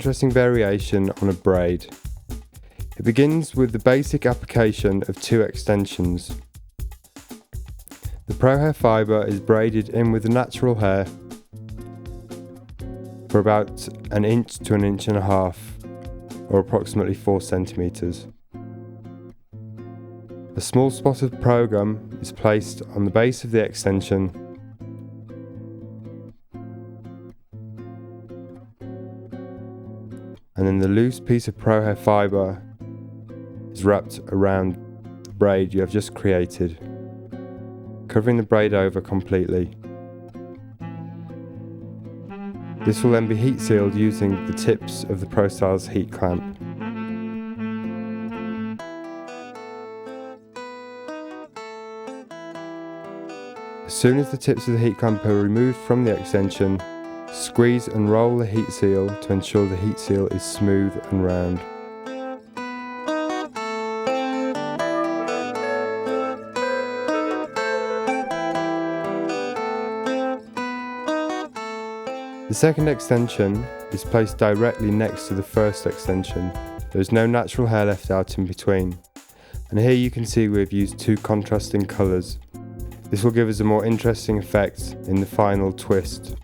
Interesting variation on a braid. It begins with the basic application of 2 extensions. The Prohair fibre is braided in with the natural hair for about 1 inch to 1.5 inches, or approximately 4 centimeters. A small spot of Pro gum is placed on the base of the extension and then the loose piece of Prohair fibre is wrapped around the braid you have just created, covering the braid over completely. This will then be heat sealed using the tips of the Prostyles heat clamp. As soon as the tips of the heat clamp are removed from the extension, squeeze and roll the heat seal to ensure the heat seal is smooth and round. The second extension is placed directly next to the first extension. There is no natural hair left out in between. And here you can see we've used 2 contrasting colours. This will give us a more interesting effect in the final twist.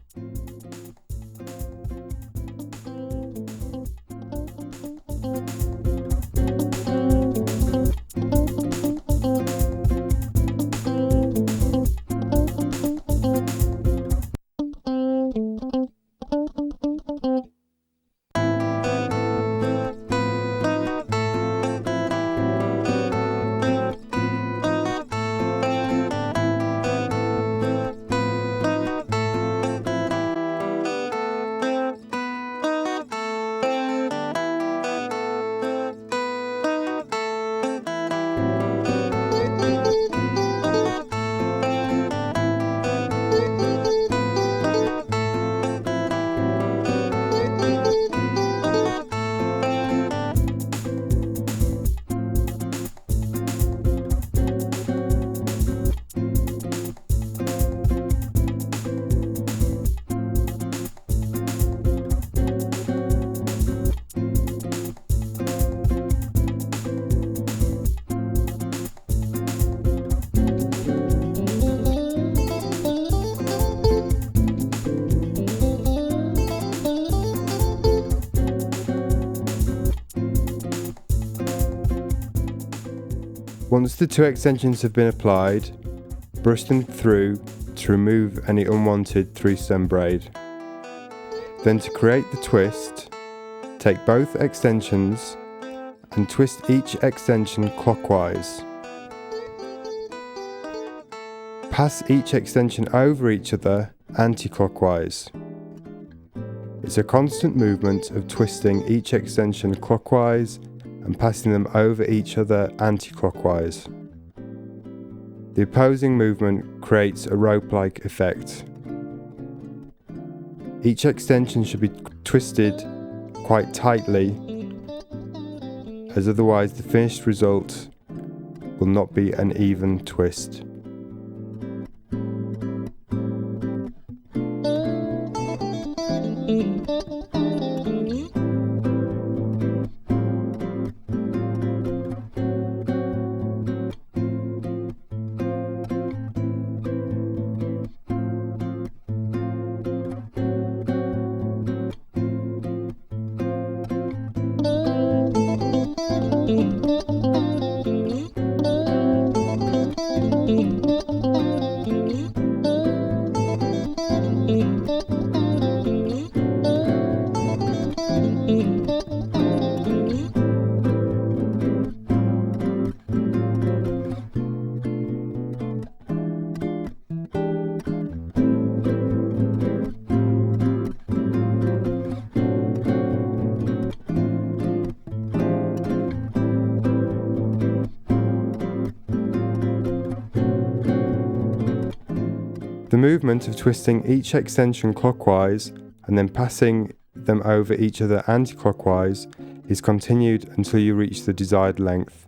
Once the 2 extensions have been applied, brush them through to remove any unwanted 3-stem braid. Then to create the twist, take both extensions and twist each extension clockwise. Pass each extension over each other anti-clockwise. It's a constant movement of twisting each extension clockwise and passing them over each other anti-clockwise. The opposing movement creates a rope-like effect. Each extension should be twisted quite tightly, as otherwise the finished result will not be an even twist. The movement of twisting each extension clockwise and then passing them over each other anti-clockwise is continued until you reach the desired length.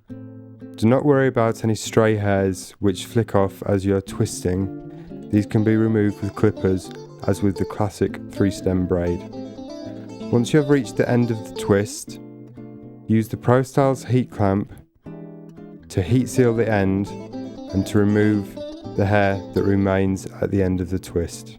Do not worry about any stray hairs which flick off as you are twisting. These can be removed with clippers as with the classic 3-stem braid. Once you have reached the end of the twist, use the Prostyles heat clamp to heat seal the end and to remove the hair that remains at the end of the twist.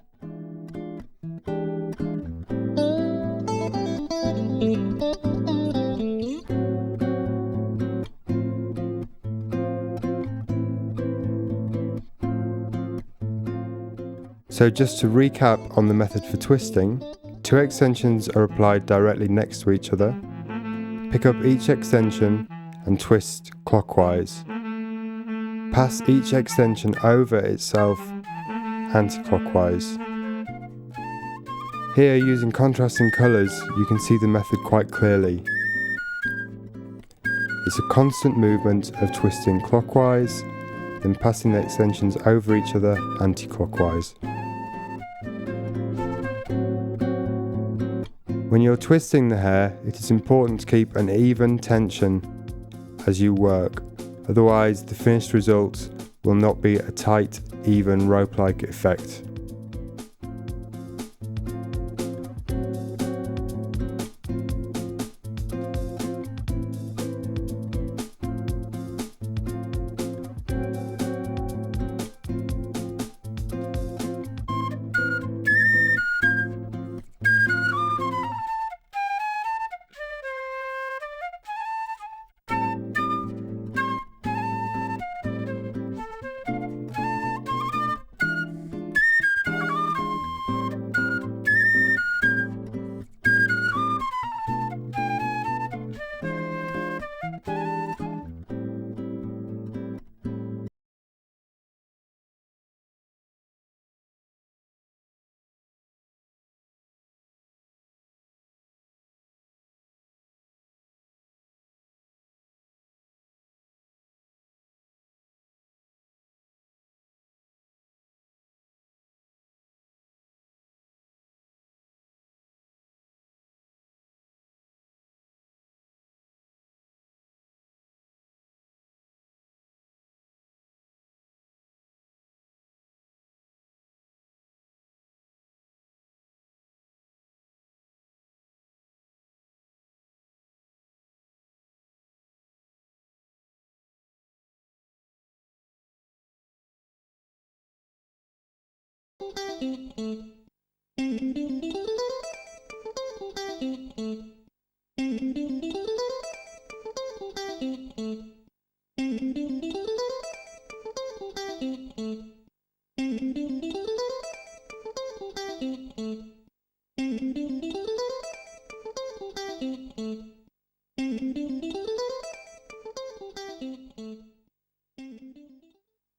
So just to recap on the method for twisting, 2 extensions are applied directly next to each other. Pick up each extension and twist clockwise. Pass each extension over itself anti-clockwise. Here, using contrasting colours, you can see the method quite clearly. It's a constant movement of twisting clockwise, then passing the extensions over each other anti-clockwise. When you're twisting the hair, it is important to keep an even tension as you work, otherwise the finished result will not be a tight, even rope-like effect.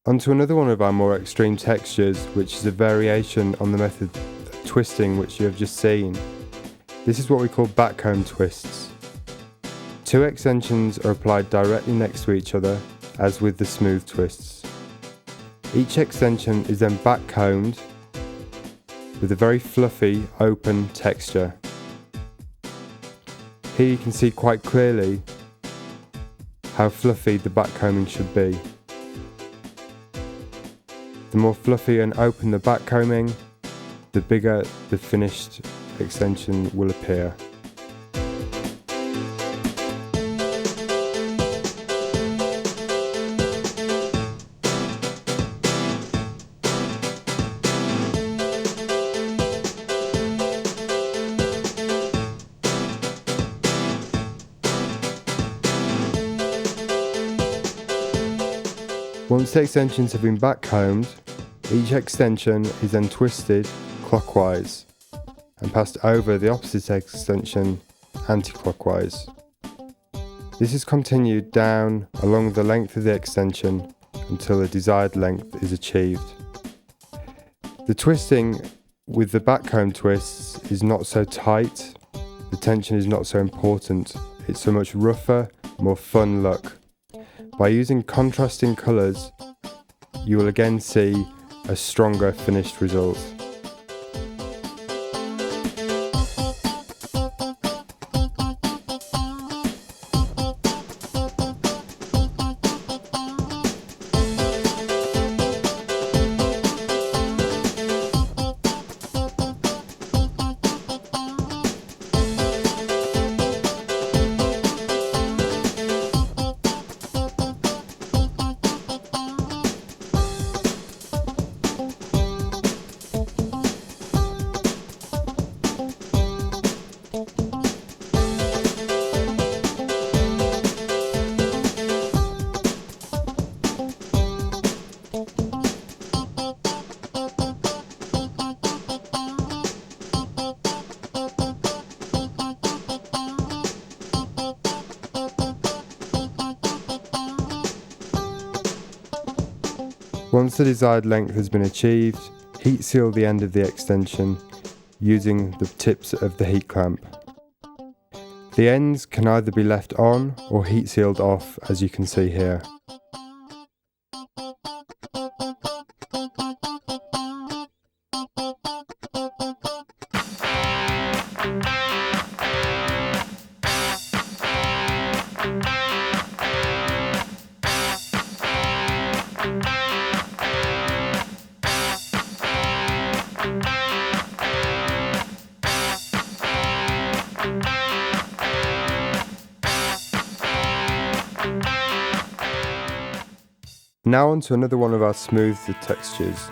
Onto another one of our more extreme textures, which is a variation on the method of twisting which you have just seen. This is what we call backcombed twists. 2 extensions are applied directly next to each other, as with the smooth twists. Each extension is then backcombed with a very fluffy, open texture. Here you can see quite clearly how fluffy the backcombing should be. The more fluffy and open the backcombing, the bigger the finished extension will appear. Once the extensions have been backcombed, each extension is then twisted clockwise and passed over the opposite extension anti-clockwise. This is continued down along the length of the extension until the desired length is achieved. The twisting with the backcomb twists is not so tight, the tension is not so important, it's a much rougher, more fun look. By using contrasting colours, you will again see a stronger finished result. Once the desired length has been achieved, heat seal the end of the extension using the tips of the heat clamp. The ends can either be left on or heat sealed off, as you can see here. Now on to another one of our smoothed textures.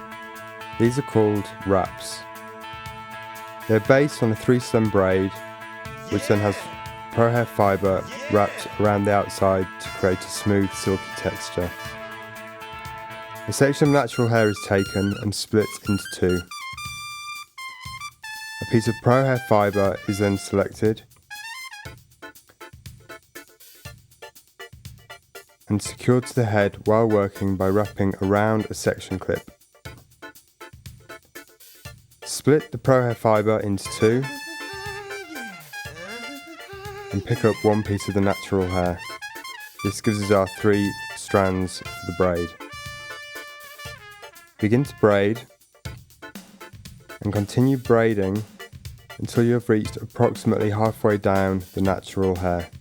These are called wraps. They're based on a 3-stem braid, which then has Prohair fibre wrapped around the outside to create a smooth, silky texture. A section of natural hair is taken and split into two. A piece of Prohair fibre is then selected and secured to the head while working by wrapping around a section clip. Split the Prohair fibre into two and pick up one piece of the natural hair. This gives us our 3 strands for the braid. Begin to braid and continue braiding until you have reached approximately halfway down the natural hair.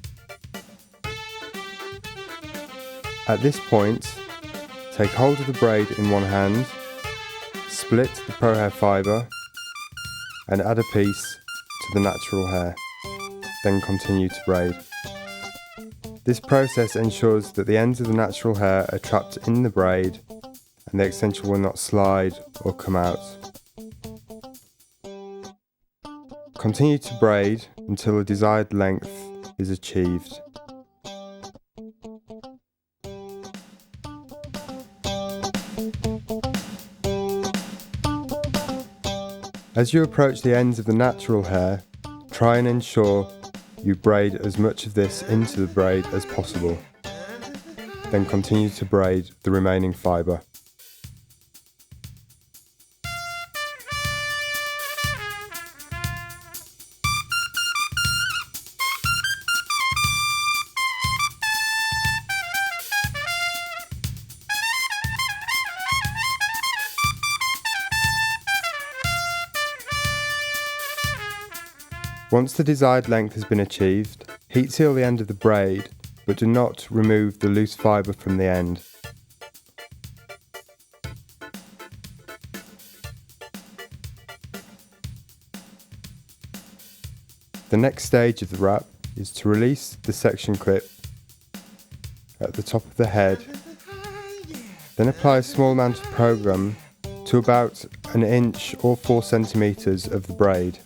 At this point, take hold of the braid in one hand, split the Prohair fibre and add a piece to the natural hair, then continue to braid. This process ensures that the ends of the natural hair are trapped in the braid and the extension will not slide or come out. Continue to braid until the desired length is achieved. As you approach the ends of the natural hair, try and ensure you braid as much of this into the braid as possible. Then continue to braid the remaining fibre. Once the desired length has been achieved, heat seal the end of the braid, but do not remove the loose fibre from the end. The next stage of the wrap is to release the section clip at the top of the head, then apply a small amount of program to about 1 inch or 4 centimetres of the braid.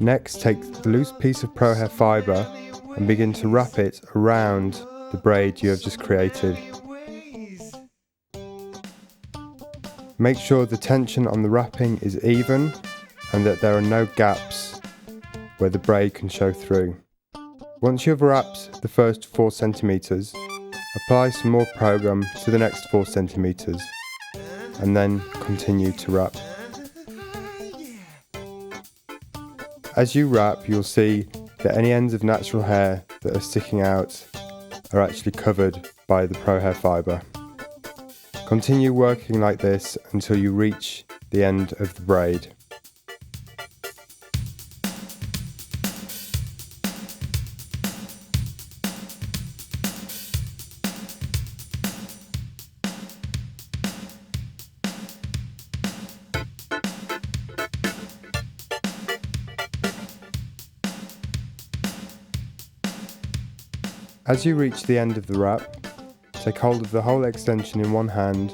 Next, take the loose piece of Prohair fibre and begin to wrap it around the braid you have just created. Make sure the tension on the wrapping is even and that there are no gaps where the braid can show through. Once you have wrapped the first 4 centimetres, apply some more program to the next 4 centimetres and then continue to wrap. As you wrap, you'll see that any ends of natural hair that are sticking out are actually covered by the Prohair fibre. Continue working like this until you reach the end of the braid. As you reach the end of the wrap, take hold of the whole extension in one hand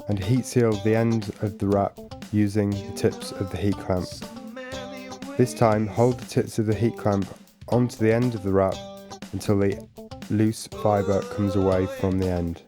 and heat seal the end of the wrap using the tips of the heat clamp. This time, hold the tips of the heat clamp onto the end of the wrap until the loose fibre comes away from the end.